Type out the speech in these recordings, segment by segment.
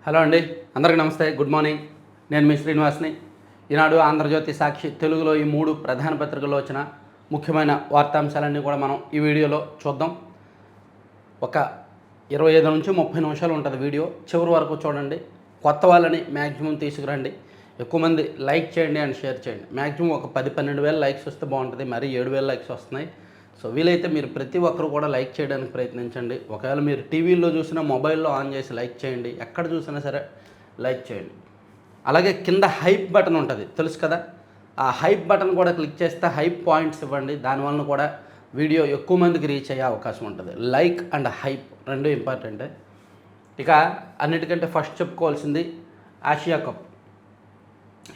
Hello అండి, అందరికీ నమస్తే, గుడ్ మార్నింగ్. నేను మీ శ్రీనివాస్ని. ఈనాడు, ఆంధ్రజ్యోతి, సాక్షి తెలుగులో ఈ మూడు ప్రధాన పత్రికల్లో వచ్చిన ముఖ్యమైన వార్తాంశాలన్నీ కూడా మనం ఈ వీడియోలో చూద్దాం. ఒక 25 నుంచి 30 నిమిషాలు ఉంటుంది వీడియో. చివరి వరకు చూడండి. కొత్త వాళ్ళని మ్యాక్సిమం తీసుకురండి. ఎక్కువ మంది లైక్ చేయండి అండ్ షేర్ చేయండి. మ్యాక్సిమం ఒక 10-12 వేల లైక్స్ వస్తే బాగుంటుంది. మరీ 7,000 లైక్స్ వస్తున్నాయి. సో వీలైతే మీరు ప్రతి ఒక్కరు కూడా లైక్ చేయడానికి ప్రయత్నించండి. ఒకవేళ మీరు టీవీలో చూసినా మొబైల్లో ఆన్ చేసి లైక్ చేయండి. ఎక్కడ చూసినా సరే లైక్ చేయండి. అలాగే కింద హైప్ బటన్ ఉంటుంది, తెలుసు కదా. ఆ హైప్ బటన్ కూడా క్లిక్ చేస్తే హైప్ పాయింట్స్ ఇవ్వండి. దానివల్ల కూడా వీడియో ఎక్కువ మందికి రీచ్ అయ్యే అవకాశం ఉంటుంది. లైక్ అండ్ హైప్ రెండు ఇంపార్టెంటే. ఇక అన్నిటికంటే ఫస్ట్ చెప్పుకోవాల్సింది Asia cup,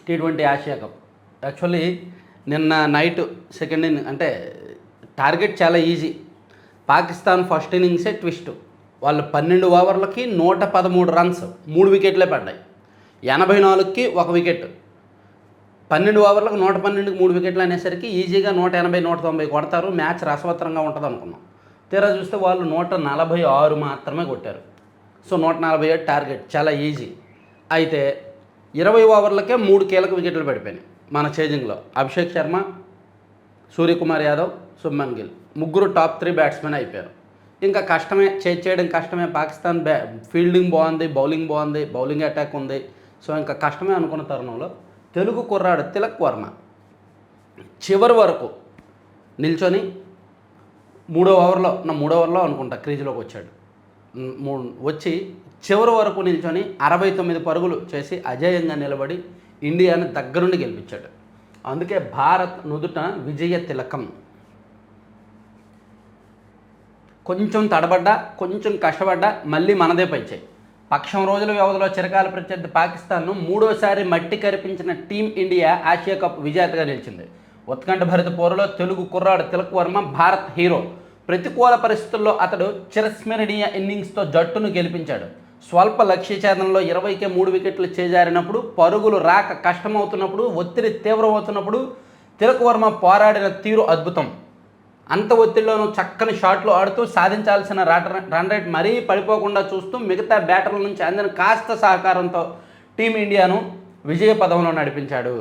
T20 Asia cup. Actually నిన్న నైట్ సెకండ్ ఇన్నింగ్ అంటే టార్గెట్ చాలా ఈజీ. పాకిస్తాన్ ఫస్ట్ ఇన్నింగ్సే ట్విస్ట్. వాళ్ళు 12 ఓవర్లకి 113 రన్స్, 3 వికెట్లే పడ్డాయి. 84కి 1 వికెట్. 12 ఓవర్లకు 112కి 3 వికెట్లు అనేసరికి ఈజీగా 180, 190 కొడతారు. మ్యాచ్ రసవత్తరంగా ఉంటుంది అనుకున్నాం. తీరా చూస్తే వాళ్ళు 146 మాత్రమే కొట్టారు. సో 147 టార్గెట్, చాలా ఈజీ. అయితే 20 ఓవర్లకే 3 కీలక వికెట్లు పడిపోయినాయి మన చేజింగ్లో. అభిషేక్ శర్మ, సూర్యకుమార్ యాదవ్, శుభ్మన్ గిల్ ముగ్గురు టాప్ 3 బ్యాట్స్మెన్ అయిపోయారు. ఇంకా కష్టమే, చేయడం కష్టమే. పాకిస్తాన్ ఫీల్డింగ్ బాగుంది, బౌలింగ్ బాగుంది, బౌలింగ్ అటాక్ ఉంది. సో ఇంకా కష్టమే అనుకున్న తరుణంలో తెలుగు కుర్రాడు తిలక్ వర్మ చివరి వరకు నిల్చొని మూడో ఓవర్లో అనుకుంటా క్రీజులోకి వచ్చాడు. వచ్చి చివరి వరకు నిల్చొని 69 పరుగులు చేసి అజేయంగా నిలబడి ఇండియాని దగ్గరుండి గెలిపించాడు. అందుకే భారత్ నుదుట విజయ తిలకం. కొంచెం తడబడ్డా, కొంచెం కష్టపడ్డా మళ్ళీ మనదే పైచేయి. పక్షం రోజుల వ్యవధిలో చిరకాల ప్రత్యర్థి పాకిస్తాన్ను మూడోసారి మట్టి కరిపించిన టీం ఇండియా ఆసియా కప్ విజేతగా నిలిచింది. ఉత్కంఠ భరిత పోరులో తెలుగు కుర్రాడు తిలక్ వర్మ భారత్ హీరో. ప్రతికూల పరిస్థితుల్లో అతడు చిరస్మరణీయ ఇన్నింగ్స్తో జట్టును గెలిపించాడు. స్వల్ప లక్ష్య ఛేదనలో 20కే 3 వికెట్లు చేజారినప్పుడు, పరుగులు రాక కష్టమవుతున్నప్పుడు, ఒత్తిడి తీవ్రమవుతున్నప్పుడు తిలక్ వర్మ పోరాడిన తీరు అద్భుతం. అంత ఒత్తిడిలోనూ చక్కని షాట్లు ఆడుతూ సాధించాల్సిన రన్ రేట్ మరీ పడిపోకుండా చూస్తూ మిగతా బ్యాటర్ల నుంచి అందిన కాస్త సహకారంతో టీమిండియాను విజయ పదంలో నడిపించాడు.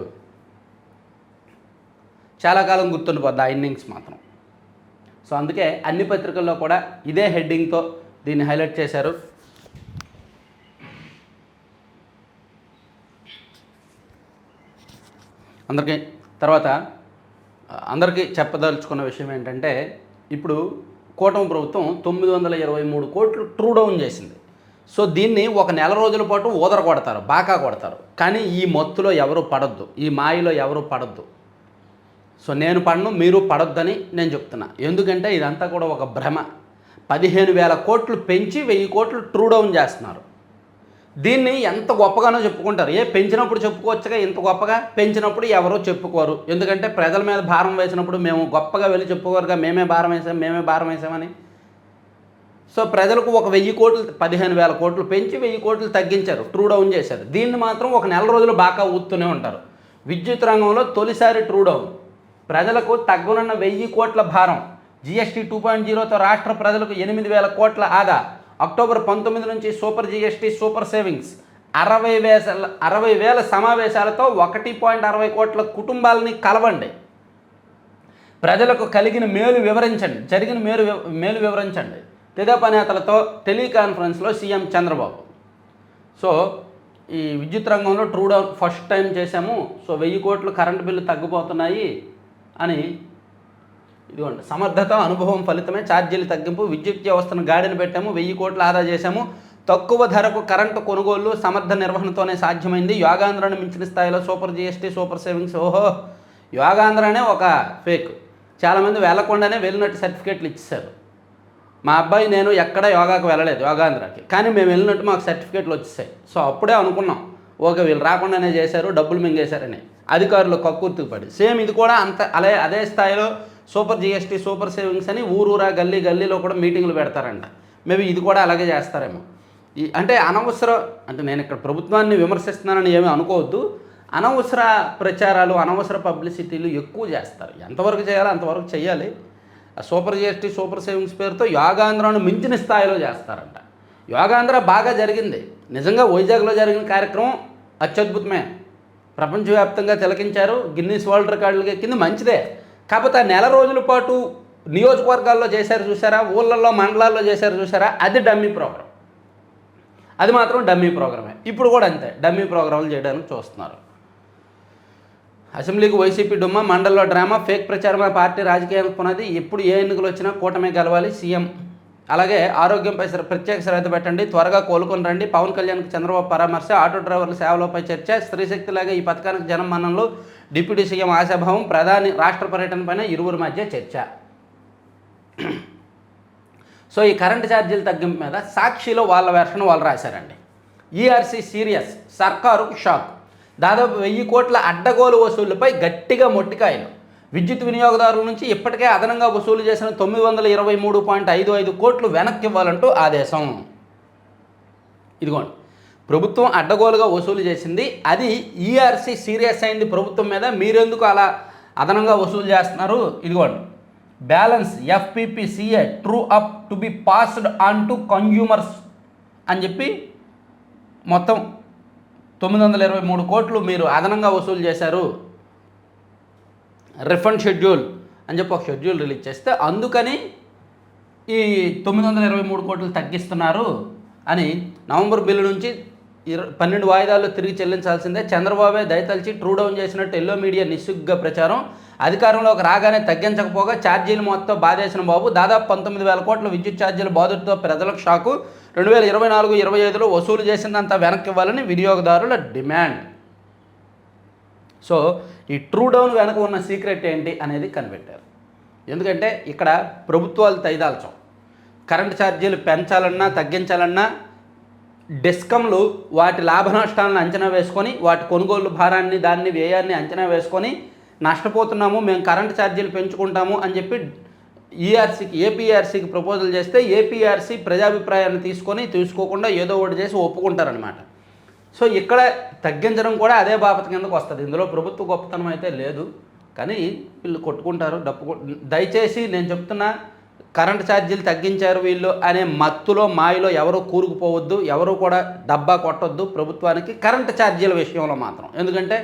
చాలా కాలం గుర్తుండిపోద్ది ఆ ఇన్నింగ్స్ మాత్రం. సో అందుకే అన్ని పత్రికల్లో కూడా ఇదే హెడ్డింగ్తో దీన్ని హైలైట్ చేశారు. అందరికీ చెప్పదలుచుకున్న విషయం ఏంటంటే, ఇప్పుడు కూటమి ప్రభుత్వం 923 కోట్లు ట్రూ డౌన్ చేసింది. సో దీన్ని ఒక నెల రోజుల పాటు ఊదర కొడతారు, బాకా కొడతారు. కానీ ఈ మత్తులో ఎవరు పడద్దు, ఈ మాయలో ఎవరు పడద్దు. సో నేను పడను, మీరు పడొద్దని నేను చెప్తున్నా. ఎందుకంటే ఇదంతా కూడా ఒక భ్రమ. 15,000 కోట్లు పెంచి 1000 కోట్లు ట్రూ డౌన్ చేస్తున్నారు. దీన్ని ఎంత గొప్పగానో చెప్పుకుంటారు. పెంచినప్పుడు చెప్పుకోవచ్చుగా, ఇంత గొప్పగా పెంచినప్పుడు ఎవరో చెప్పుకోరు. ఎందుకంటే ప్రజల మీద భారం వేసినప్పుడు మేము గొప్పగా వెళ్ళి చెప్పుకోరుగా, మేమే భారం వేసామని. సో ప్రజలకు ఒక 1000 కోట్లు, 15,000 కోట్లు పెంచి 1000 కోట్లు తగ్గించారు, ట్రూ డౌన్ చేశారు. దీన్ని మాత్రం ఒక నెల రోజులు బాగా ఊత్తూనే ఉంటారు. విద్యుత్ రంగంలో తొలిసారి ట్రూ డౌన్. ప్రజలకు తగ్గునున్న 1000 కోట్ల భారం. GST 2.0తో రాష్ట్ర ప్రజలకు 8,000 కోట్ల ఆదా. అక్టోబర్ 19 నుంచి సూపర్ GST, సూపర్ సేవింగ్స్. 60,000 సమావేశాలతో 1.60 కోట్ల కుటుంబాలని కలవండి. ప్రజలకు కలిగిన మేలు వివరించండి, జరిగిన మేలు వివరించండి. తెదేపా నేతలతో టెలికాన్ఫరెన్స్లో సీఎం చంద్రబాబు. సో ఈ విద్యుత్ రంగంలో ట్రూ డౌన్ ఫస్ట్ టైం చేశాము. సో 1000 కోట్లు కరెంటు బిల్లు తగ్గిపోతున్నాయి అని. ఇదిగోండి, సమర్థత అనుభవం ఫలితమే ఛార్జీలు తగ్గింపు, విద్యుత్ వ్యవస్థను గాడిన పెట్టాము, 1000 కోట్లు ఆదా చేశాము, తక్కువ ధరకు కరెంటు కొనుగోళ్లు సమర్థ నిర్వహణతోనే సాధ్యమైంది, యోగాంధ్రను మించిన స్థాయిలో సూపర్ GST, సూపర్ సేవింగ్స్. ఓహో, యోగాంధ్రనే ఒక ఫేక్. చాలామంది వెళ్ళకుండానే వెళ్ళినట్టు సర్టిఫికేట్లు ఇచ్చేశారు. మా అబ్బాయి నేను ఎక్కడ యోగాకు వెళ్ళలేదు, యోగాంధ్రకి, కానీ మేము వెళ్ళినట్టు మాకు సర్టిఫికేట్లు వచ్చేసాయి. సో అప్పుడే అనుకున్నాం, ఓకే వీళ్ళు రాకుండానే చేశారు, డబ్బులు మింగేశారని. అధికారులు కక్కుర్తికి పడి. సేమ్ ఇది కూడా అదే స్థాయిలో సూపర్ GST, సూపర్ సేవింగ్స్ అని ఊరూరా గల్లీలో కూడా మీటింగ్లు పెడతారంట. మేబీ ఇది కూడా అలాగే చేస్తారేమో. అంటే నేను ఇక్కడ ప్రభుత్వాన్ని విమర్శిస్తున్నానని ఏమీ అనుకోవద్దు. అనవసర ప్రచారాలు, అనవసర పబ్లిసిటీలు ఎక్కువ చేస్తారు. ఎంతవరకు చేయాలో అంతవరకు చేయాలి. సూపర్ GST, సూపర్ సేవింగ్స్ పేరుతో యోగాంధ్రను మించిన స్థాయిలో చేస్తారంట. యోగాంధ్ర బాగా జరిగింది. నిజంగా వైజాగ్లో జరిగిన కార్యక్రమం అత్యద్భుతమే, ప్రపంచవ్యాప్తంగా తిలకించారు, గిన్నీస్ వరల్డ్ రికార్డులకి ఎక్కింది, మంచిదే. కాకపోతే ఆ నెల రోజుల పాటు నియోజకవర్గాల్లో చేశారు చూసారా, ఊళ్ళల్లో మండలాల్లో చేశారు చూసారా, అది డమ్మీ ప్రోగ్రాం. అది మాత్రం డమ్మీ ప్రోగ్రామే. ఇప్పుడు కూడా అంతే, డమ్మీ ప్రోగ్రాంలు చేయడానికి చూస్తున్నారు. అసెంబ్లీకి వైసీపీ డుమ్మ, మండల్లో డ్రామా, ఫేక్ ప్రచారమే పార్టీ రాజకీయానికి పునాది, ఎప్పుడు ఏ ఎన్నికలు వచ్చినా కూటమి గెలవాలి సీఎం. అలాగే ఆరోగ్యంపై ప్రత్యేక శ్రద్ధ పెట్టండి, త్వరగా కోలుకొని రండి, పవన్ కళ్యాణ్కి చంద్రబాబు పరామర్శ, ఆటో డ్రైవర్ల సేవలపై చర్చ, స్త్రీశక్తిలాగా ఈ పథకానికి జనం మన్ననలు, డిప్యూటీ సీఎం ఆశాభావం, ప్రధాని రాష్ట్ర పర్యటనపైన ఇరువురి మధ్య చర్చ. సో ఈ కరెంటు ఛార్జీల తగ్గింపు మీద సాక్షిలో వాళ్ళ వెర్షన్ వాళ్ళు రాశారండి. ఈఆర్సీ సీరియస్, సర్కారుకు షాక్, దాదాపు 1000 కోట్ల అడ్డగోలు వసూళ్లపై గట్టిగా మొట్టికాయలు. విద్యుత్ వినియోగదారుల నుంచి ఇప్పటికే అదనంగా వసూలు చేసిన 923.55 కోట్లు వెనక్కి ఇవ్వాలంటూ ఆదేశం. ఇదిగోండి, ప్రభుత్వం అడ్డగోలుగా వసూలు చేసింది, అది ఈఆర్సీ సీరియస్ అయింది ప్రభుత్వం మీద, మీరెందుకు అలా అదనంగా వసూలు చేస్తున్నారు, ఇదిగోండి balance FPPCA true up to be passed on to consumers అని చెప్పి మొత్తం 923 కోట్లు మీరు అదనంగా వసూలు చేశారు, రిఫండ్ షెడ్యూల్ అని చెప్పి ఒక షెడ్యూల్ రిలీజ్ చేస్తే అందుకని ఈ 923 కోట్లు తగ్గిస్తున్నారు అని. నవంబర్ బిల్లు నుంచి 12 వాయిదాల్లో తిరిగి చెల్లించాల్సిందే, చంద్రబాబే దయతలిచి ట్రూ డౌన్ చేసినట్టు ఎల్లో మీడియా నిస్సిగ్గుగా ప్రచారం. అధికారంలోకి రాగానే తగ్గించకపోగా ఛార్జీలు మొత్తం బాధేసిన బాబు, దాదాపు 19,000 కోట్ల విద్యుత్ ఛార్జీల బాధతో ప్రజలకు షాకు, 2024-25లో వసూలు చేసిందంతా వెనక్కి ఇవ్వాలని వినియోగదారుల డిమాండ్. సో ఈ ట్రూ డౌన్ వెనక ఉన్న సీక్రెట్ ఏంటి అనేది కనిపెట్టారు. ఎందుకంటే ఇక్కడ ప్రభుత్వాలు తైదాల్చం, కరెంటు ఛార్జీలు పెంచాలన్నా తగ్గించాలన్నా డిస్కంలు వాటి లాభ నష్టాలను అంచనా వేసుకొని, వాటి కొనుగోలు భారాన్ని దాన్ని వ్యయాన్ని అంచనా వేసుకొని నష్టపోతున్నాము, మేము కరెంటు ఛార్జీలు పెంచుకుంటాము అని చెప్పి ఏపీఆర్సీకి ప్రపోజల్ చేస్తే ఏపీఆర్సీ ప్రజాభిప్రాయాన్ని తీసుకోకుండా ఏదో ఒకటి చేసి ఒప్పుకుంటారనమాట. సో ఇక్కడ తగ్గించడం కూడా అదే బాపత కిందకు వస్తుంది, ఇందులో ప్రభుత్వ గొప్పతనం అయితే లేదు, కానీ వీళ్ళు కొట్టుకుంటారు దయచేసి నేను చెప్తున్నా, కరెంటు ఛార్జీలు తగ్గించారు వీళ్ళు అనే మత్తులో మాయలో ఎవరు కూరుకుపోవద్దు, ఎవరు కూడా డబ్బా కొట్టొద్దు ప్రభుత్వానికి కరెంటు ఛార్జీల విషయంలో మాత్రం. ఎందుకంటే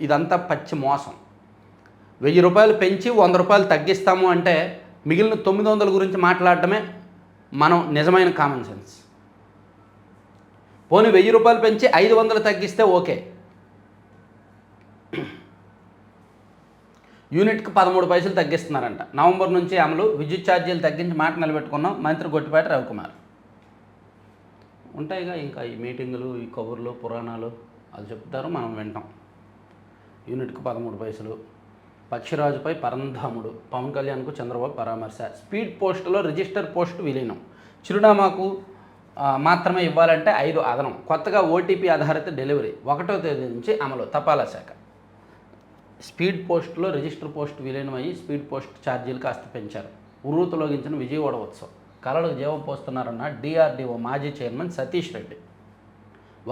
ఇదంతా పచ్చి మోసం. 1000 రూపాయలు పెంచి 100 రూపాయలు తగ్గిస్తాము అంటే మిగిలిన 900 గురించి మాట్లాడటమే మనం నిజమైన కామన్ సెన్స్. పోనీ 1000 రూపాయలు పెంచి 500 తగ్గిస్తే ఓకే, యూనిట్కి 13 పైసలు తగ్గిస్తున్నారంట. నవంబర్ నుంచి అమలు, విద్యుత్ ఛార్జీలు తగ్గించి మాట నిలబెట్టుకున్నాం, మంత్రి గొట్టిపాటి రవికుమార్. ఉంటాయిగా ఇంకా ఈ మీటింగులు, ఈ కబుర్లు, పురాణాలు అది చెప్తారు, మనం వింటాం. యూనిట్కి 13 పైసలు, పక్షిరాజుపై పరంధాముడు, పవన్ కళ్యాణ్కు చంద్రబాబు పరామర్శ, స్పీడ్ పోస్టులో రిజిస్టర్ పోస్టు విలీనం, చిరునామాకు మాత్రమే ఇవ్వాలంటే 5 అదనం, కొత్తగా ఓటీపీ ఆధారిత డెలివరీ 1వ తేదీ నుంచి అమలు, తపాలా శాఖ. స్పీడ్ పోస్టులో రిజిస్టర్ పోస్ట్ విలీనమయ్యి స్పీడ్ పోస్ట్ ఛార్జీలు కాస్త పెంచారు, ఉర్రూతలోగించిన విజయవాడ ఉత్సవం, కళలకు జీవం పోస్తున్నారన్న డిఆర్డీఓ మాజీ చైర్మన్ సతీష్ రెడ్డి.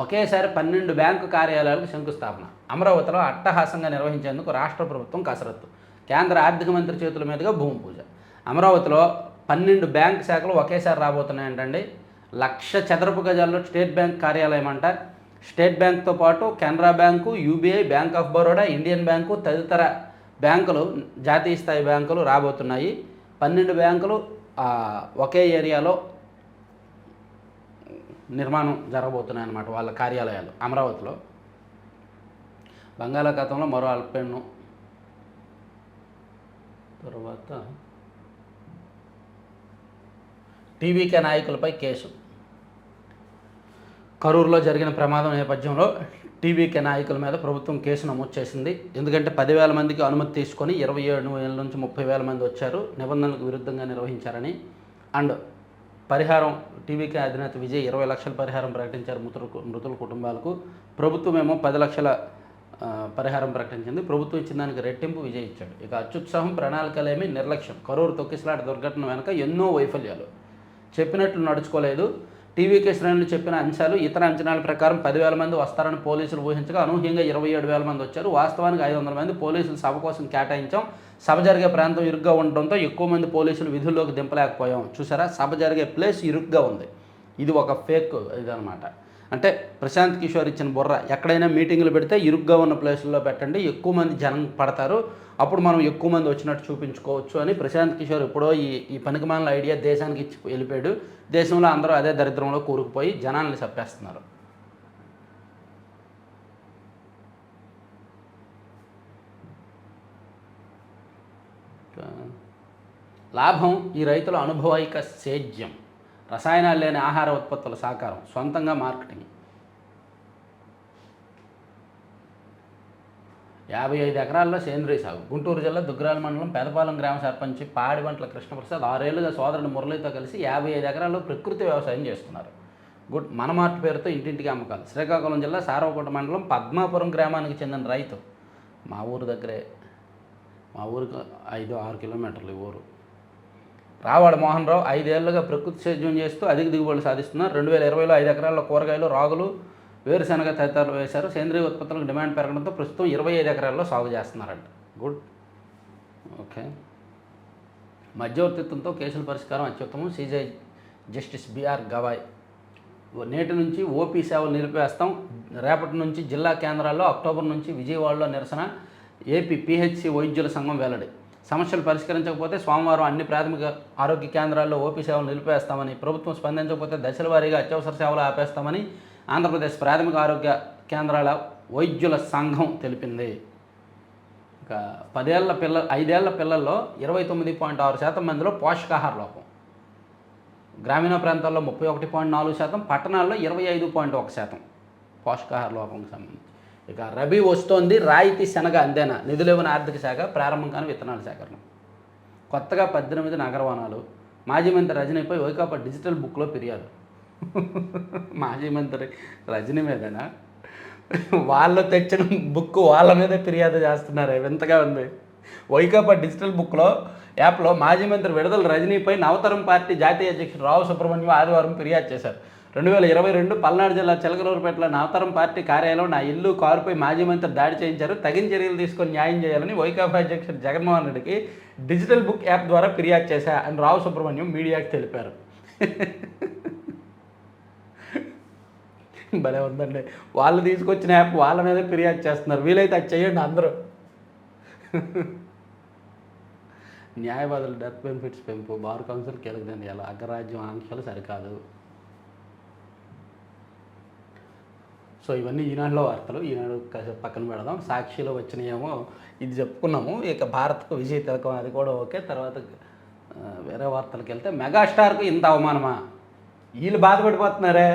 ఒకేసారి 12 బ్యాంకు కార్యాలయాలకు శంకుస్థాపన, అమరావతిలో అట్టహాసంగా నిర్వహించేందుకు రాష్ట్ర ప్రభుత్వం కసరత్తు, కేంద్ర ఆర్థిక మంత్రి చేతుల మీదుగా భూమి పూజ. అమరావతిలో 12 బ్యాంకు శాఖలు ఒకేసారి రాబోతున్నాయంటండి. 1,00,000 చదరపు గజాల్లో స్టేట్ బ్యాంక్ కార్యాలయం అంట. స్టేట్ బ్యాంక్తో పాటు Canara bank, UBI, bank of Baroda, Indian bank తదితర బ్యాంకులు, జాతీయ స్థాయి బ్యాంకులు రాబోతున్నాయి. 12 బ్యాంకులు ఒకే ఏరియాలో నిర్మాణం జరగబోతున్నాయి అన్నమాట, వాళ్ళ కార్యాలయాలు అమరావతిలో. బంగాళాఖాతంలో మరో అల్పపీడనం, తర్వాత టీవీకే నాయకులపై కేసు. కరూరులో జరిగిన ప్రమాదం నేపథ్యంలో టీవీకే నాయకుల మీద ప్రభుత్వం కేసు నమోదు చేసింది. ఎందుకంటే 10,000 మందికి అనుమతి తీసుకొని 27,000 నుంచి 30,000 మంది వచ్చారు, నిబంధనలకు విరుద్ధంగా నిర్వహించారని. అండ్ పరిహారం, టీవీకే అధినేత విజయ్ 20 లక్షల పరిహారం ప్రకటించారు మృతుల కుటుంబాలకు. ప్రభుత్వం ఏమో 10 లక్షల పరిహారం ప్రకటించింది. ప్రభుత్వం ఇచ్చిన దానికి రెట్టింపు విజయ్ ఇచ్చాడు. ఇక అత్యుత్సాహం, ప్రణాళికలేమి నిర్లక్ష్యం. కరూరు తొక్కిసలాట దుర్ఘటన వెనుక ఎన్నో వైఫల్యాలు, చెప్పినట్లు నడుచుకోలేదు. టీవీకే శ్రేణులు చెప్పిన అంశాలు ఇతర అంచనాల ప్రకారం 10,000 మంది వస్తారని పోలీసులు ఊహించగా అనూహ్యంగా 27,000 మంది వచ్చారు. వాస్తవానికి 500 మంది పోలీసులు సభ కోసం కేటాయించాం. సభ జరిగే ప్రాంతం ఇరుగ్గా ఉండడంతో ఎక్కువ మంది పోలీసులు విధుల్లోకి దింపలేకపోయాం. చూసారా, సభ జరిగే ప్లేస్ ఇరుగ్గా ఉంది. ఇది ఒక ఫేక్ ఇదనమాట. అంటే ప్రశాంత్ కిషోర్ ఇచ్చిన బుర్ర, ఎక్కడైనా మీటింగులు పెడితే ఇరుగ్గా ఉన్న ప్లేసుల్లో పెట్టండి, ఎక్కువ మంది జనం పడతారు, అప్పుడు మనం ఎక్కువ మంది వచ్చినట్టు చూపించుకోవచ్చు అని ప్రశాంత్ కిషోర్ ఎప్పుడో ఈ పనికిమాలిన ఐడియా దేశానికి ఇచ్చి వెళ్ళిపోయాడు. దేశంలో అందరూ అదే దరిద్రంలో కూరుకుపోయి జనాల్ని చంపేస్తున్నారు. లాభం ఈ రైతుల అనుభవైక సేద్యం, రసాయనాలు లేని ఆహార ఉత్పత్తుల సాకారం, సొంతంగా మార్కెటింగ్. 55 ఎకరాల్లో సేంద్రీయ సాగు. గుంటూరు జిల్లా దుగ్గరాల మండలం పెదపాలెం గ్రామ సర్పంచ్ పాడివంట్ల కృష్ణప్రసాద్ 6 ఏళ్లుగా సోదరుడు మురళితో కలిసి 55 ఎకరాల్లో ప్రకృతి వ్యవసాయం చేస్తున్నారు. మన మార్ట్ పేరుతో ఇంటింటికి అమ్మకాలు. శ్రీకాకుళం జిల్లా సారవకోట మండలం పద్మాపురం గ్రామానికి చెందిన రైతు, మా ఊరు దగ్గరే, మా ఊరికి 5-6 కిలోమీటర్లు ఈ ఊరు, రావాడ మోహన్ రావు 5 ఏళ్లుగా ప్రకృతి సేద్యం చేస్తూ అధిక దిగుబడులు సాధిస్తున్నారు. 2020లో 5 ఎకరాల్లో కూరగాయలు, రాగులు, వేరుశనగ తదితరాలు వేశారు. సేంద్రీయ ఉత్పత్తులకు డిమాండ్ పెరగడంతో ప్రస్తుతం 25 ఎకరాల్లో సాగు చేస్తున్నారంట. గుడ్. ఓకే. మధ్యవర్తిత్వంతో కేసుల పరిష్కారం అత్యుత్తమం. CJ justice B R. నేటి నుంచి ఓపీ సేవలు నిలిపివేస్తాం. రేపటి నుంచి జిల్లా కేంద్రాల్లో, అక్టోబర్ నుంచి విజయవాడలో నిరసన. ఏపీ పిహెచ్సి వైద్యుల సంఘం వెల్లడి. సమస్యలు పరిష్కరించకపోతే సోమవారం అన్ని ప్రాథమిక ఆరోగ్య కేంద్రాల్లో ఓపీ సేవలు నిలిపేస్తామని, ప్రభుత్వం స్పందించకపోతే దశల వారీగా అత్యవసర సేవలు ఆపేస్తామని ఆంధ్రప్రదేశ్ ప్రాథమిక ఆరోగ్య కేంద్రాల వైద్యుల సంఘం తెలిపింది. ఇక 5 ఏళ్ల పిల్లల్లో 29.6% మందిలో పోషకాహార లోపం. గ్రామీణ ప్రాంతాల్లో 31.4%, పట్టణాల్లో 25.1% పోషకాహార లోపంకి సంబంధించి. ఇక రబీ వస్తోంది, రాయితీ శనగ అందేనా? నిధులేవని ఆర్థిక శాఖ, ప్రారంభం కాని విత్తనాల సేకరణ. కొత్తగా 18 నగరవనాలు. మాజీ మంత్రి రజనీపై వైకాపా డిజిటల్ బుక్లో ఫిర్యాదు. మాజీ మంత్రి రజనీ మీదనా? వాళ్ళు తెచ్చిన బుక్ వాళ్ళ మీదే ఫిర్యాదు చేస్తున్నారే, వింతగా ఉంది. వైకాపా డిజిటల్ బుక్లో యాప్లో మాజీ మంత్రి విడుదల రజనీపై నవతరం పార్టీ జాతీయ అధ్యక్షుడు రావు సుబ్రహ్మణ్యం ఆదివారం ఫిర్యాదు చేశారు. 2022 పల్నాడు జిల్లా చిలకలూరుపేటలో నవతరం పార్టీ కార్యాలయం, నా ఇల్లు, కారుపై మాజీ మంత్రి దాడి చేయించారు, తగిన చర్యలు తీసుకొని న్యాయం చేయాలని వైకాపా అధ్యక్షుడు జగన్మోహన్ రెడ్డికి డిజిటల్ బుక్ యాప్ ద్వారా ఫిర్యాదు చేశా అని రావు సుబ్రహ్మణ్యం మీడియాకు తెలిపారు. భలే ఉందండి. వాళ్ళు తీసుకొచ్చిన యాప్ వాళ్ళ మీద ఫిర్యాదు చేస్తున్నారు. వీలైతే అది చేయండి అందరూ. న్యాయవాదుల డెత్ బెనిఫిట్స్ పెంపు, బార్ కౌన్సిల్ కీలక నిర్ణయాలు, అగ్రరాజ్యం ఆంక్షలు సరికాదు. సో ఇవన్నీ ఈనాడులో వార్తలు. ఈనాడు పక్కన పెడదాం. సాక్షిలో వచ్చినాయేమో ఇది చెప్పుకున్నాము. ఇక భారత్కు విజయ తిలకం, అది కూడా ఓకే. తర్వాత వేరే వార్తలకు వెళ్తే, మెగాస్టార్కు ఇంత అవమానమా? వీళ్ళు బాధపడిపోతున్నారే.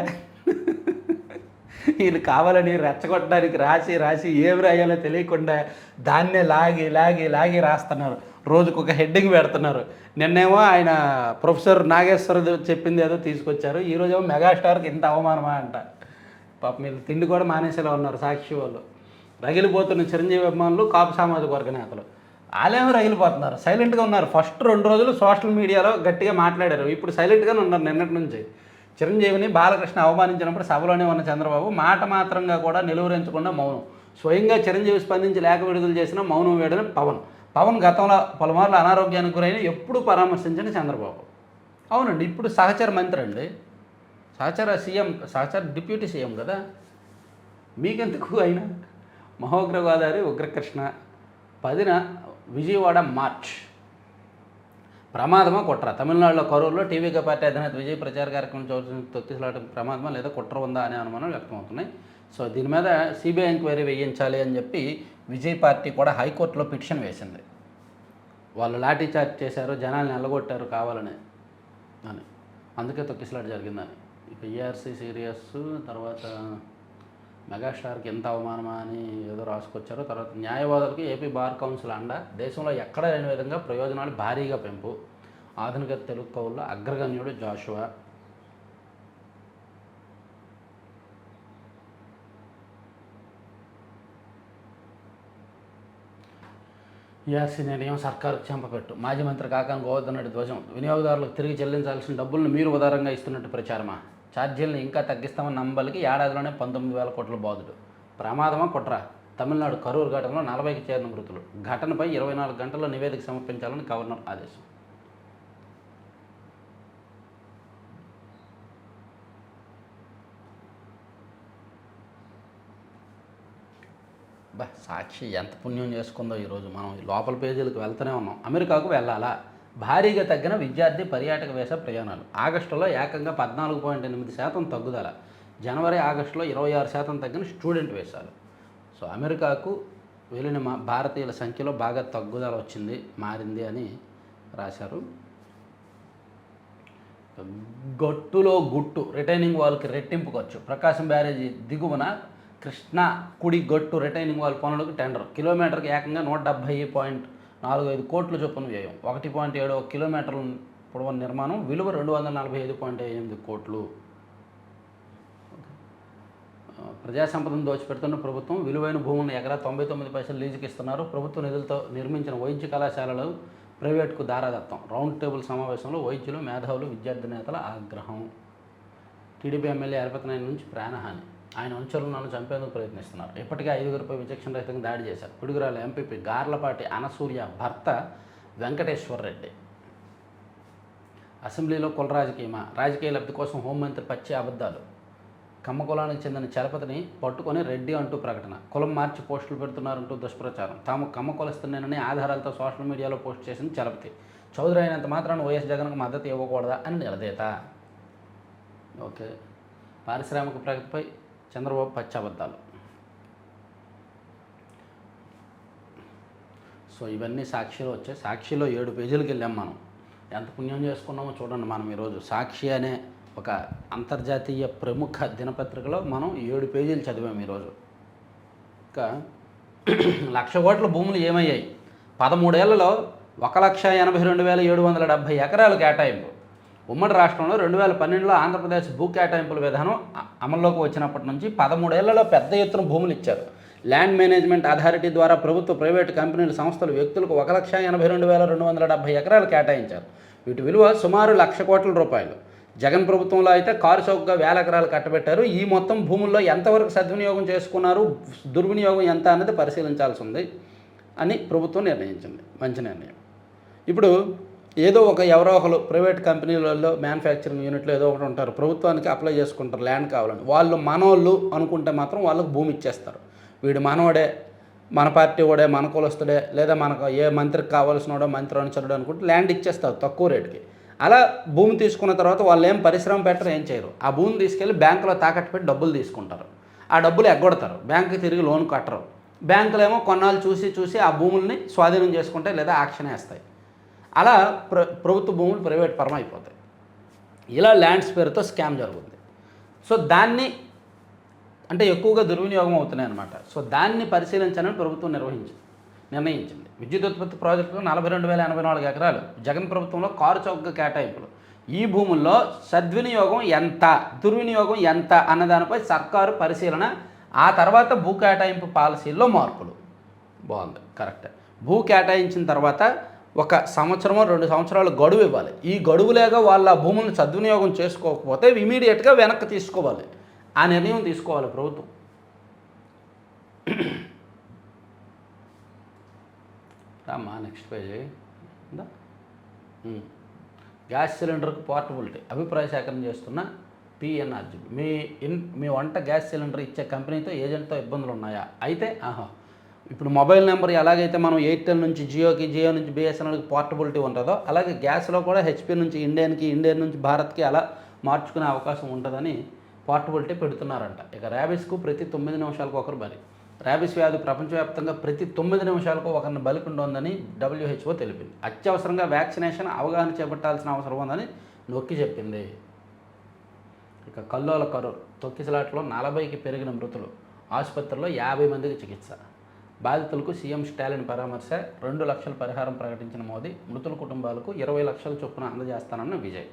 వీళ్ళు కావాలని రెచ్చగొట్టడానికి రాసి ఏమి రాయాలో తెలియకుండా దాన్నే లాగి రాస్తున్నారు. రోజుకొక హెడ్డింగ్ పెడుతున్నారు. నిన్నేమో ఆయన ప్రొఫెసర్ నాగేశ్వర చెప్పింది ఏదో తీసుకొచ్చారు, ఈరోజేమో మెగాస్టార్కి ఇంత అవమానమా అంట. పాపం వీళ్ళు తిండి కూడా మానేసేలా ఉన్నారు. సాక్షి వాళ్ళు రగిలిపోతున్న చిరంజీవి అభిమానులు, కాపు సామాజిక వర్గ నేతలు వాళ్ళేమో రగిలిపోతున్నారు, సైలెంట్గా ఉన్నారు. ఫస్ట్ 2 రోజులు సోషల్ మీడియాలో గట్టిగా మాట్లాడారు, ఇప్పుడు సైలెంట్గానే ఉన్నారు. నిన్నటి నుంచి చిరంజీవిని బాలకృష్ణ అవమానించినప్పుడు సభలోనే ఉన్న చంద్రబాబు మాట మాత్రంగా కూడా నిలువరించకుండా మౌనం. స్వయంగా చిరంజీవి స్పందించి లేఖ విడుదల చేసిన మౌనం వేయడం పవన్ గతంలో పలుమార్లు అనారోగ్యానికి గురైన ఎప్పుడు పరామర్శించిన చంద్రబాబు. అవునండి, ఇప్పుడు సహచర మంత్రి అండి, సహచర డిప్యూటీ సీఎం కదా, మీకెందుకు అయినా? మహోగ్రగోదావరి ఉగ్రకృష్ణ 10న విజయవాడ మార్చ్. ప్రమాదమా కుట్ర? తమిళనాడులో కరూరులో టీవీగా పార్టీ అధినేత విజయ్ ప్రచార కార్యక్రమం తొక్కిసలాట ప్రమాదమా లేదా కుట్ర ఉందా అనే అనుమానాలు వ్యక్తమవుతున్నాయి. సో దీని మీద సిబిఐ ఎంక్వైరీ వేయించాలి అని చెప్పి విజయ్ పార్టీ కూడా హైకోర్టులో పిటిషన్ వేసింది. వాళ్ళు లాఠీ చార్జ్ చేశారు, జనాల్ని ఎల్లగొట్టారు కావాలని అని, అందుకే తొక్కిసలాట జరిగిందని. ఇక ఈఆర్సీ సీరియస్, తర్వాత మెగాస్టార్కి ఎంత అవమానమా అని ఏదో రాసుకొచ్చారు. తర్వాత న్యాయవాదులకు ఏపీ బార్ కౌన్సిల్ అండ, దేశంలో ఎక్కడ లేని విధంగా ప్రయోజనాలు భారీగా పెంపు, ఆధునిక తెలుగు కవుల్లో అగ్రగణ్యుడు జాషువా. ఈఆర్సీ నిర్ణయం సర్కారుకు చెంపపెట్టు, మాజీ మంత్రి కాకాని గోవర్ధన్ రెడ్డి ధ్వజం. వినియోగదారులకు తిరిగి చెల్లించాల్సిన డబ్బులను మీరు ఉదారంగా ఇస్తున్నట్టు ప్రచారమా? ఛార్జీలను ఇంకా తగ్గిస్తామని నమ్మబలికి ఏడాదిలోనే 19,000 కోట్ల బాధుడు. ప్రమాదమా కుట్ర? తమిళనాడు కరూరు ఘటనలో 40కి చేరిన మృతులు. ఘటనపై 24 గంటల్లో నివేదిక సమర్పించాలని గవర్నర్ ఆదేశం. సాక్షి ఎంత పుణ్యం చేసుకుందో ఈరోజు. మనం లోపల పేజీలకు వెళ్తూనే ఉన్నాం. అమెరికాకు వెళ్ళాలా? భారీగా తగ్గిన విద్యార్థి పర్యాటక వీసా ప్రయాణాలు. ఆగస్టులో ఏకంగా 14.8% తగ్గుదల. జనవరి ఆగస్టులో 26% తగ్గిన స్టూడెంట్ వీసాలు. సో అమెరికాకు వెళ్ళిన భారతీయుల సంఖ్యలో బాగా తగ్గుదల వచ్చింది, మారింది అని రాశారు. గట్టులో గుట్టు, రిటైనింగ్ వాల్కి రెట్టింపు ఖర్చు. ప్రకాశం బ్యారేజీ దిగువన కృష్ణా కుడి గట్టు రిటైనింగ్ వాల్ పనులకు టెండర్. కిలోమీటర్కి ఏకంగా 170.45 కోట్ల చొప్పున వ్యయం. 1.7 కిలోమీటర్ల పొడవు నిర్మాణం. విలువ 245.8 కోట్లు. ప్రజా సంపదను దోచిపెడుతున్న ప్రభుత్వం. విలువైన భూములను ఎకరా 99 పైసలు లీజుకి ఇస్తున్నారు. ప్రభుత్వ నిధులతో నిర్మించిన వైద్య కళాశాలలు ప్రైవేట్కు దారాదత్తం. రౌండ్ టేబుల్ సమావేశంలో వైద్యులు, మేధావులు, విద్యార్థి నేతల ఆగ్రహం. టీడీపీ ఎమ్మెల్యే అరపతినాయుడు నుంచి ప్రాణహాని. ఆయన అనుచరులు నన్ను చంపేందుకు ప్రయత్నిస్తున్నారు. ఇప్పటికే 5గురిపై విచక్షణ రహితంగా దాడి చేశారు. పిడుగురాల ఎంపీపీ గార్లపాటి అనసూయ భర్త వెంకటేశ్వర్ రెడ్డి. అసెంబ్లీలో కుల రాజకీయమా? రాజకీయ లబ్ధి కోసం హోంమంత్రి పచ్చి అబద్ధాలు. కమ్మ కులానికి చెందిన చలపతిని పట్టుకొని రెడ్డి అంటూ ప్రకటన. కులం మార్చి పోస్టులు పెడుతున్నారంటూ దుష్ప్రచారం. తాము కమ్మ కులస్తున్నానని ఆధారాలతో సోషల్ మీడియాలో పోస్ట్ చేసింది చలపతి. చౌదరి అయినంత మాత్రాన్ని వైఎస్ జగన్కు మద్దతు ఇవ్వకూడదా అని నిలదీత. ఓకే. పారిశ్రామిక ప్రగతిపై చంద్రబాబు పచ్చి అబద్ధాలు. సో ఇవన్నీ సాక్షిలో వచ్చాయి. సాక్షిలో 7 పేజీలకు వెళ్ళాం మనం. ఎంత పుణ్యం చేసుకున్నామో చూడండి. మనం ఈరోజు సాక్షి అనే ఒక అంతర్జాతీయ ప్రముఖ దినపత్రికలో మనం 7 పేజీలు చదివాం ఈరోజు. ఇంకా 1,00,000 కోట్ల భూములు ఏమయ్యాయి? 13 ఏళ్లలో 1,82,770 ఎకరాలు కేటాయింపు. ఉమ్మడి రాష్ట్రంలో 2012లో ఆంధ్రప్రదేశ్ భూ కేటాయింపుల విధానం అమల్లోకి వచ్చినప్పటి నుంచి 13 ఏళ్లలో పెద్ద ఎత్తున భూములు ఇచ్చారు. ల్యాండ్ మేనేజ్మెంట్ అథారిటీ ద్వారా ప్రభుత్వ, ప్రైవేటు కంపెనీలు, సంస్థలు, వ్యక్తులకు 1,82,270 ఎకరాలు కేటాయించారు. వీటి విలువ సుమారు 1,00,000 కోట్ల రూపాయలు. జగన్ ప్రభుత్వంలో అయితే కారు చౌకగా 1,000 ఎకరాలు కట్టబెట్టారు. ఈ మొత్తం భూముల్లో ఎంతవరకు సద్వినియోగం చేసుకున్నారు, దుర్వినియోగం ఎంత అన్నది పరిశీలించాల్సి ఉంది అని ప్రభుత్వం నిర్ణయించింది. మంచి నిర్ణయం. ఇప్పుడు ఏదో ఎవరో ఒకరు ప్రైవేట్ కంపెనీలలో, మ్యానుఫ్యాక్చరింగ్ యూనిట్లో ఏదో ఒకటి ఉంటారు, ప్రభుత్వానికి అప్లై చేసుకుంటారు ల్యాండ్ కావాలని. వాళ్ళు మనోళ్ళు అనుకుంటే మాత్రం వాళ్ళకు భూమి ఇచ్చేస్తారు. వీడు మనోడే, మన పార్టీ వాడే, మన కులస్తుడే, లేదా మనకు ఏ మంత్రికి కావాల్సినోడో, మంత్రి అనుచరుడు అనుకుంటే ల్యాండ్ ఇచ్చేస్తారు తక్కువ రేటుకి. అలా భూమి తీసుకున్న తర్వాత వాళ్ళు ఏం పరిశ్రమ పెట్టరు, ఏం చేయరు. ఆ భూమిని తీసుకెళ్ళి బ్యాంకులో తాకట్టు పెట్టి డబ్బులు తీసుకుంటారు. ఆ డబ్బులు ఎగ్గొడతారు. బ్యాంకుకి తిరిగి లోన్ కట్టరు. బ్యాంకులు ఏమో కొన్నాళ్ళు చూసి ఆ భూముల్ని స్వాధీనం చేసుకుంటాయి, లేదా యాక్షన్ వేస్తాయి. అలా ప్రభుత్వ భూములు ప్రైవేట్ పరం అయిపోతాయి. ఇలా ల్యాండ్స్ పేరుతో స్కామ్ జరుగుతుంది. సో దాన్ని అంటే ఎక్కువగా దుర్వినియోగం అవుతున్నాయి అన్నమాట. సో దాన్ని పరిశీలించాలని ప్రభుత్వం నిర్ణయించింది. విద్యుత్ ఉత్పత్తి ప్రాజెక్టులో 42,084 ఎకరాలు. జగన్ ప్రభుత్వంలో కారు చౌకగా కేటాయింపులు. ఈ భూముల్లో సద్వినియోగం ఎంత, దుర్వినియోగం ఎంత అన్నదానిపై సర్కారు పరిశీలన. ఆ తర్వాత భూ కేటాయింపు పాలసీల్లో మార్పులు. బాగుంది, కరెక్టే. భూ కేటాయించిన తర్వాత 1 సంవత్సరమో 2 సంవత్సరాలు గడువు ఇవ్వాలి. ఈ గడువులేగా వాళ్ళ భూములను సద్వినియోగం చేసుకోకపోతే ఇమీడియట్గా వెనక్కి తీసుకోవాలి. ఆ నిర్ణయం తీసుకోవాలి ప్రభుత్వం. రామ్మా నెక్స్ట్ పేజీ. గ్యాస్ సిలిండర్కు పోర్టబిలిటీ. అభిప్రాయ సేకరణ చేస్తున్న పిఎన్ఆర్జీ. మీ వంట గ్యాస్ సిలిండర్ ఇచ్చే కంపెనీతో, ఏజెంట్తో ఇబ్బందులు ఉన్నాయా? అయితే ఇప్పుడు మొబైల్ నెంబర్ ఎలాగైతే మనం ఎయిర్టెల్ నుంచి జియోకి, జియో నుంచి బిఎస్ఎన్ఎల్కి పోర్టబిలిటీ ఉంటుందో, అలాగే గ్యాస్లో కూడా హెచ్పి నుంచి ఇండియన్కి, ఇండియన్ నుంచి భారత్కి అలా మార్చుకునే అవకాశం ఉంటుందని పోర్టబిలిటీ పెడుతున్నారంట. ఇక ర్యాబిస్కు ప్రతి 9 నిమిషాలకు ఒకరు బలి. ర్యాబిస్ వ్యాధి ప్రపంచవ్యాప్తంగా ప్రతి 9 నిమిషాలకు ఒకరిని బలికుండోందని WHO తెలిపింది. అత్యవసరంగా వ్యాక్సినేషన్ అవగాహన చేపట్టాల్సిన అవసరం ఉందని నొక్కి చెప్పింది. ఇక కల్లోల కరూర్ తొక్కిసలాట్లో 40కి పెరిగిన మృతులు. ఆసుపత్రిలో 50 మందికి చికిత్స. బాధితులకు సీఎం స్టాలిన్ పరామర్శ. 2 లక్షల పరిహారం ప్రకటించిన మోదీ. మృతుల కుటుంబాలకు 20 లక్షల చొప్పున అందజేస్తానన్న విజయ్.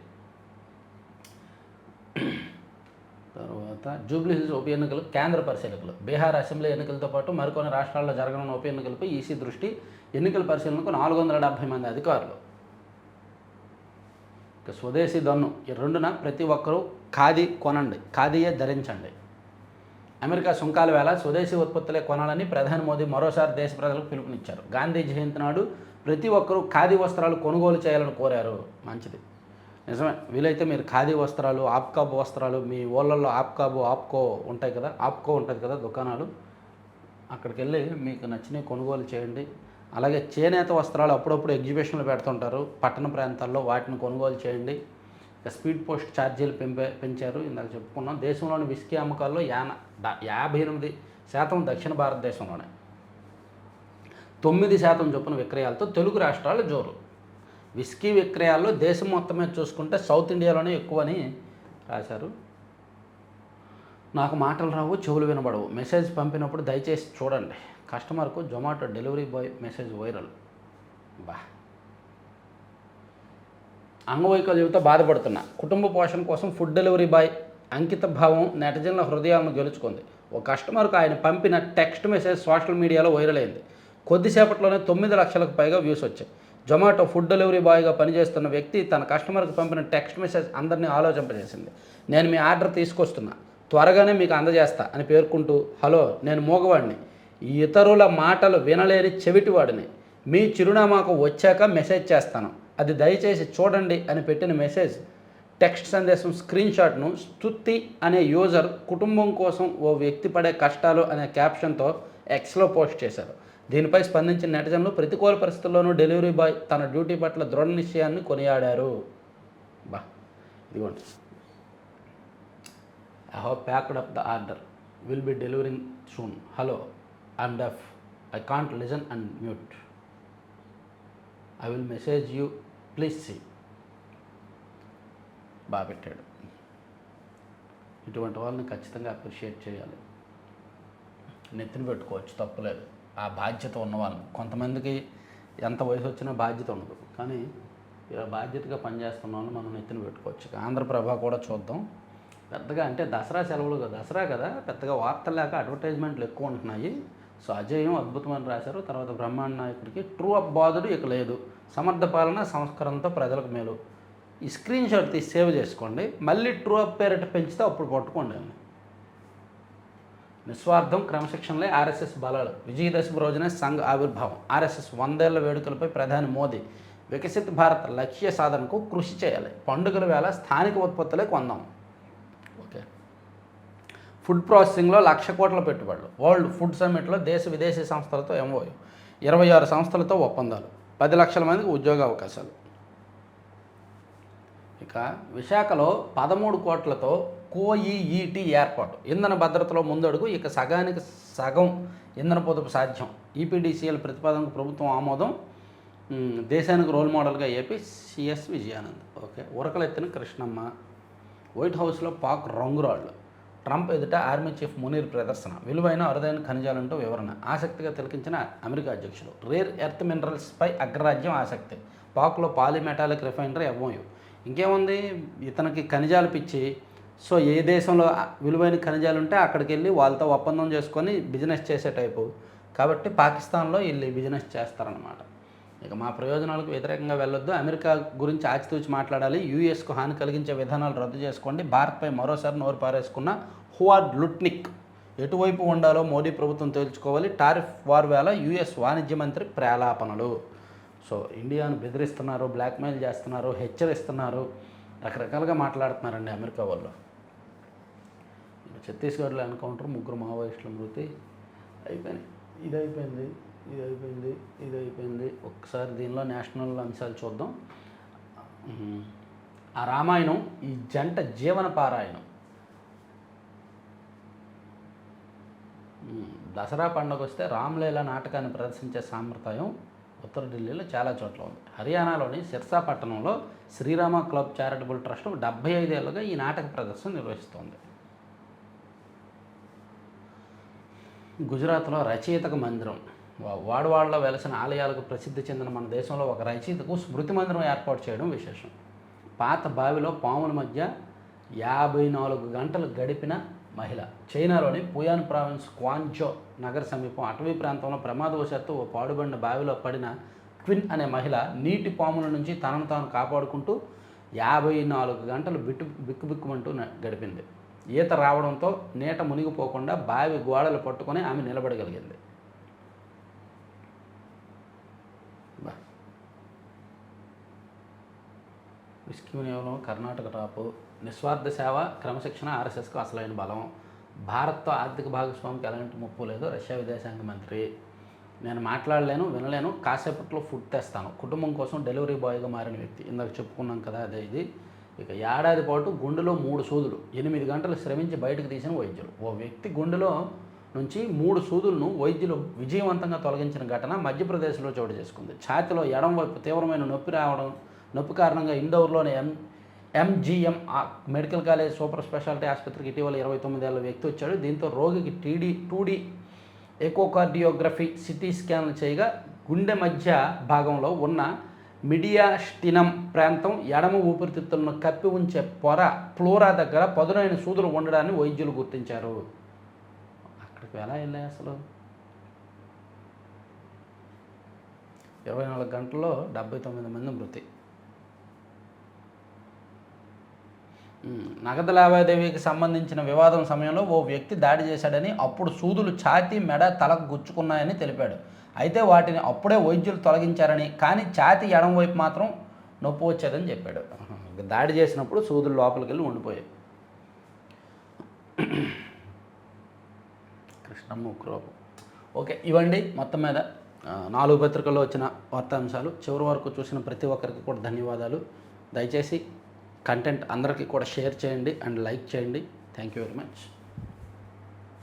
తర్వాత జూబ్లీహిల్స్ ఉప ఎన్నికలు కేంద్ర పరిశీలకులు. బీహార్ అసెంబ్లీ ఎన్నికలతో పాటు మరికొన్ని రాష్ట్రాల్లో జరగనున్న ఉప ఎన్నికలపై ఈసీ దృష్టి. ఎన్నికల పరిశీలనకు 470 మంది అధికారులు. ఇక స్వదేశీ దన్ను. ఈ 2న ప్రతి ఒక్కరూ ఖాదీ కొనండి, ఖాదీయే ధరించండి. అమెరికా సుంకాల వేళ స్వదేశీ ఉత్పత్తులే కొనాలని ప్రధాని మోదీ మరోసారి దేశ ప్రజలకు పిలుపునిచ్చారు. గాంధీ జయంతి నాడు ప్రతి ఒక్కరూ ఖాదీ వస్త్రాలు కొనుగోలు చేయాలని కోరారు. మంచిది, నిజమే. వీలైతే మీరు ఖాదీ వస్త్రాలు, ఆప్కాబ్ వస్త్రాలు, మీ ఊళ్ళల్లో ఆప్కో ఉంటాయి కదా, ఆప్కో ఉంటుంది కదా దుకాణాలు, అక్కడికి వెళ్ళి మీకు నచ్చినవి కొనుగోలు చేయండి. అలాగే చేనేత వస్త్రాలు అప్పుడప్పుడు ఎగ్జిబిషన్లు పెడుతుంటారు పట్టణ ప్రాంతాల్లో, వాటిని కొనుగోలు చేయండి. ఇక స్పీడ్ పోస్ట్ ఛార్జీలు పెంచారు, ఇందాక చెప్పుకున్నాం. దేశంలోని విస్కీ అమ్మకాల్లో 58% దక్షిణ భారతదేశంలోనే, 9% చొప్పున విక్రయాలతో తెలుగు రాష్ట్రాలు జోరు. విస్కీ విక్రయాల్లో దేశం మొత్తమే చూసుకుంటే సౌత్ ఇండియాలోనే ఎక్కువని రాశారు. నాకు మాటలు రావు, చెవులు వినబడవు, మెసేజ్ పంపినప్పుడు దయచేసి చూడండి. కస్టమర్కు Zomato delivery boy message viral. అంగవైకల్యంతో బాధపడుతున్నా కుటుంబ పోషణ కోసం ఫుడ్ డెలివరీ బాయ్ అంకిత భావం నెటిజన్ల హృదయాలను గెలుచుకుంది. ఒక కస్టమర్కు ఆయన పంపిన టెక్స్ట్ మెసేజ్ సోషల్ మీడియాలో వైరల్ అయింది. కొద్దిసేపట్లోనే 9 లక్షలకు పైగా వ్యూస్ వచ్చాయి. జొమాటో ఫుడ్ డెలివరీ బాయ్గా పనిచేస్తున్న వ్యక్తి తన కస్టమర్కి పంపిన టెక్స్ట్ మెసేజ్ అందరినీ ఆలోచింపజేసింది. నేను మీ ఆర్డర్ తీసుకొస్తున్నా, త్వరగానే మీకు అందజేస్తా అని పేర్కొంటూ, హలో, నేను మూగవాడిని, ఇతరుల మాటలు వినలేని చెవిటివాడిని, మీ చిరునామాకు వచ్చాక మెసేజ్ చేస్తాను, అది దయచేసి చూడండి అని పెట్టిన మెసేజ్ టెక్స్ట్ సందేశం స్క్రీన్ షాట్ను స్తుతి అనే యూజర్ కుటుంబం కోసం ఓ వ్యక్తి పడే కష్టాలు అనే క్యాప్షన్తో ఎక్స్లో పోస్ట్ చేశారు. దీనిపై స్పందించిన నెటిజన్లు ప్రతికూల పరిస్థితుల్లోనూ డెలివరీ బాయ్ తన డ్యూటీ పట్ల దృఢ నిశ్చయాన్ని కొనియాడారు. ఇదిగోండి, I have packed up the order. Will be delivering soon. Hello, I'm deaf. I can't listen and mute. I will message you. Please see. బాగా పెట్టాడు. ఇటువంటి వాళ్ళని ఖచ్చితంగా అప్రిషియేట్ చేయాలి. నెత్తిన పెట్టుకోవచ్చు, తప్పులేదు. ఆ బాధ్యత ఉన్నవాళ్ళని. కొంతమందికి ఎంత వయసు వచ్చినా బాధ్యత ఉండదు, కానీ ఇలా బాధ్యతగా పనిచేస్తున్న వాళ్ళని మనం నెత్తిన పెట్టుకోవచ్చు. ఆంధ్రప్రభ కూడా చూద్దాం. పెద్దగా అంటే దసరా సెలవులు కదా, దసరా కదా, పెద్దగా వార్తలు లేక అడ్వర్టైజ్మెంట్లు ఎక్కువ ఉంటున్నాయి. సో అజేయం అద్భుతమని రాశారు. తర్వాత బ్రహ్మాండ నాయకుడికి ట్రూ అప్ బాధుడు ఇక లేదు, సమర్థ పాలన సంస్కరణతో ప్రజలకు మేలు. ఈ స్క్రీన్ షాట్ తీసి సేవ్ చేసుకోండి. మళ్ళీ ట్రూ అప్ పేరిట పెంచితే అప్పుడు పట్టుకోండి అని. నిస్వార్థం క్రమశిక్షణలే ఆర్ఎస్ఎస్ బలాలు. విజయదశమి రోజునే సంఘ్ ఆవిర్భావం. ఆర్ఎస్ఎస్ 100 ఏళ్ల వేడుకలపై ప్రధాని మోదీ వికసిత్ భారత్ లక్ష్య సాధనకు కృషి చేయాలి. పండుగల వేళ స్థానిక ఉత్పత్తులే కొందాం. ఓకే. ఫుడ్ ప్రాసెసింగ్లో 1,00,000 కోట్ల పెట్టుబడులు. వరల్డ్ ఫుడ్ సమ్మిట్లో దేశ విదేశీ సంస్థలతో ఎంఓయూ. 26 సంస్థలతో ఒప్పందాలు. 10 లక్షల మందికి ఉద్యోగ అవకాశాలు. ఇక విశాఖలో 13 కోట్లతో కోఈఈటీ ఏర్పాటు. ఇంధన భద్రతలో ముందడుగు. ఇక సగానికి సగం ఇంధన పొదుపు సాధ్యం. ఈపీడీసీఎల్ ప్రతిపాదనకు ప్రభుత్వం ఆమోదం. దేశానికి రోల్ మోడల్గా ఏపీ సిఎస్ విజయానంద్. ఓకే. ఉరకలెత్తిన కృష్ణమ్మ. వైట్ హౌస్లో పాక్ రంగురాళ్ళు. ట్రంప్ ఎదుట ఆర్మీ చీఫ్ మునీర్ ప్రదర్శన. విలువైన అరుదైన ఖనిజాలంటూ వివరణ. ఆసక్తిగా తిలకించిన అమెరికా అధ్యక్షుడు. రేర్ ఎర్త్ మినరల్స్పై అగ్రరాజ్యం ఆసక్తి. పాక్లో పాలిమెటాలిక్ రిఫైనరీ ఎంఓయూ. ఇంకేముంది, ఇతనికి ఖనిజాలు పిచ్చి. సో ఏ దేశంలో విలువైన ఖనిజాలు ఉంటే అక్కడికి వెళ్ళి వాళ్ళతో ఒప్పందం చేసుకొని బిజినెస్ చేసే టైపు. కాబట్టి పాకిస్తాన్లో వెళ్ళి బిజినెస్ చేస్తారనమాట. ఇక మా ప్రయోజనాలకు వ్యతిరేకంగా వెళ్ళొద్దు, అమెరికా గురించి ఆచితూచి మాట్లాడాలి, యూఎస్కు హాని కలిగించే విధానాలు రద్దు చేసుకోండి. భారత్పై మరోసారి నోరు పారేసుకున్న హువార్డ్ లుట్నిక్. ఎటువైపు ఉండాలో మోడీ ప్రభుత్వం తేల్చుకోవాలి. టారిఫ్ వార్ వేళ యూఎస్ వాణిజ్య మంత్రి ప్రేలాపనలు. సో ఇండియాను బెదిరిస్తున్నారు, బ్లాక్మెయిల్ చేస్తున్నారు, హెచ్చరిస్తున్నారు, రకరకాలుగా మాట్లాడుతున్నారండి అమెరికా వాళ్ళు. ఛత్తీస్గఢ్లో ఎన్కౌంటర్, 3 మావోయిస్టుల మృతి. అయిపోయినాయి. ఇది అయిపోయింది. ఒక్కసారి దీనిలో నేషనల్ అంశాలు చూద్దాం. ఆ రామాయణం, ఈ జంట జీవన పారాయణం. దసరా పండుగ వస్తే రామ్లీలా నాటకాన్ని ప్రదర్శించే సాంప్రదాయం ఉత్తర ఢిల్లీలో చాలా చోట్ల ఉంది. హర్యానాలోని సిర్సా పట్టణంలో శ్రీరామ క్లబ్ చారిటబుల్ ట్రస్ట్ 75 ఏళ్ళుగా ఈ నాటక ప్రదర్శన నిర్వహిస్తోంది. గుజరాత్లో రచయితకు మందిరం. వాడవాడలో వెలసిన ఆలయాలకు ప్రసిద్ధి చెందిన మన దేశంలో ఒక రచయితకు స్మృతి మందిరం ఏర్పాటు చేయడం విశేషం. పాత బావిలో పాముల మధ్య 54 గంటలు గడిపిన మహిళ. చైనాలోని పుయాన్ ప్రావిన్స్ క్వాంజో నగర సమీపం అటవీ ప్రాంతంలో ప్రమాదవశాత్తు ఓ పాడుబడిన బావిలో పడిన క్విన్ అనే మహిళ నీటి పాముల నుంచి తనను తాను కాపాడుకుంటూ 54 గంటలు బిక్కుబిక్కుమంటూ గడిపింది. ఈత రావడంతో నీట మునిగిపోకుండా బావి గోడలు పట్టుకొని ఆమె నిలబడగలిగింది. విస్కీ వినియోగంలో కర్ణాటక టాపు. నిస్వార్థ సేవ, క్రమశిక్షణ ఆర్ఎస్ఎస్కు అసలైన బలం. భారత్తో ఆర్థిక భాగస్వామికి ఎలాంటి ముప్పు లేదు. రష్యా విదేశాంగ మంత్రి, నేను మాట్లాడలేను, వినలేను, కాసేపట్లో ఫుడ్ తెస్తాను. కుటుంబం కోసం డెలివరీ బాయ్గా మారిన వ్యక్తి. ఇందాక చెప్పుకున్నాం కదా అదే ఇది. ఇక ఏడాది పాటు గుండెలో 3 సూదులు, 8 గంటలు శ్రమించి బయటకు తీసిన వైద్యులు. ఓ వ్యక్తి గుండెలో నుంచి 3 సూదులను వైద్యులు విజయవంతంగా తొలగించిన ఘటన మధ్యప్రదేశ్లో చోటు చేసుకుంది. ఛాతీలో ఎడం వైపు తీవ్రమైన నొప్పి కారణంగా ఇండోర్లోని MGM medical college super speciality ఆసుపత్రికి ఇటీవల 29 ఏళ్ల వ్యక్తి వచ్చాడు. దీంతో రోగికి 2D ఎకోకార్డియోగ్రఫీ సిటీ స్కాన్లు చేయగా గుండె మధ్య భాగంలో ఉన్న మిడియాస్టినం ప్రాంతం, ఎడమ ఊపిరితిత్తులను కప్పి ఉంచే పొర ప్లోరా దగ్గర పదునైన సూదులు ఉండడాన్ని వైద్యులు గుర్తించారు. అక్కడికి ఎలా వెళ్ళాయి అసలు? 24 గంటల్లో 79 మంది మృతి. నగదు లావాదేవీకి సంబంధించిన వివాదం సమయంలో ఓ వ్యక్తి దాడి చేశాడని, అప్పుడు సూదులు ఛాతీ, మెడ, తలకు గుచ్చుకున్నాయని తెలిపాడు. అయితే వాటిని అప్పుడే వైద్యులు తొలగించారని, కానీ ఛాతీ ఎడం వైపు మాత్రం నొప్పి వచ్చేదని చెప్పాడు. దాడి చేసినప్పుడు సూదులు లోపలికి వెళ్ళి ఉండిపోయాయి. కృష్ణమ్మ ఉక్రోపం. ఓకే, ఇవ్వండి మొత్తం మీద 4 పత్రికల్లో వచ్చిన వార్తాంశాలు. చివరి వరకు చూసిన ప్రతి ఒక్కరికి కూడా ధన్యవాదాలు. దయచేసి కంటెంట్ అందరికీ కూడా షేర్ చేయండి అండ్ లైక్ చేయండి. Thank you very much.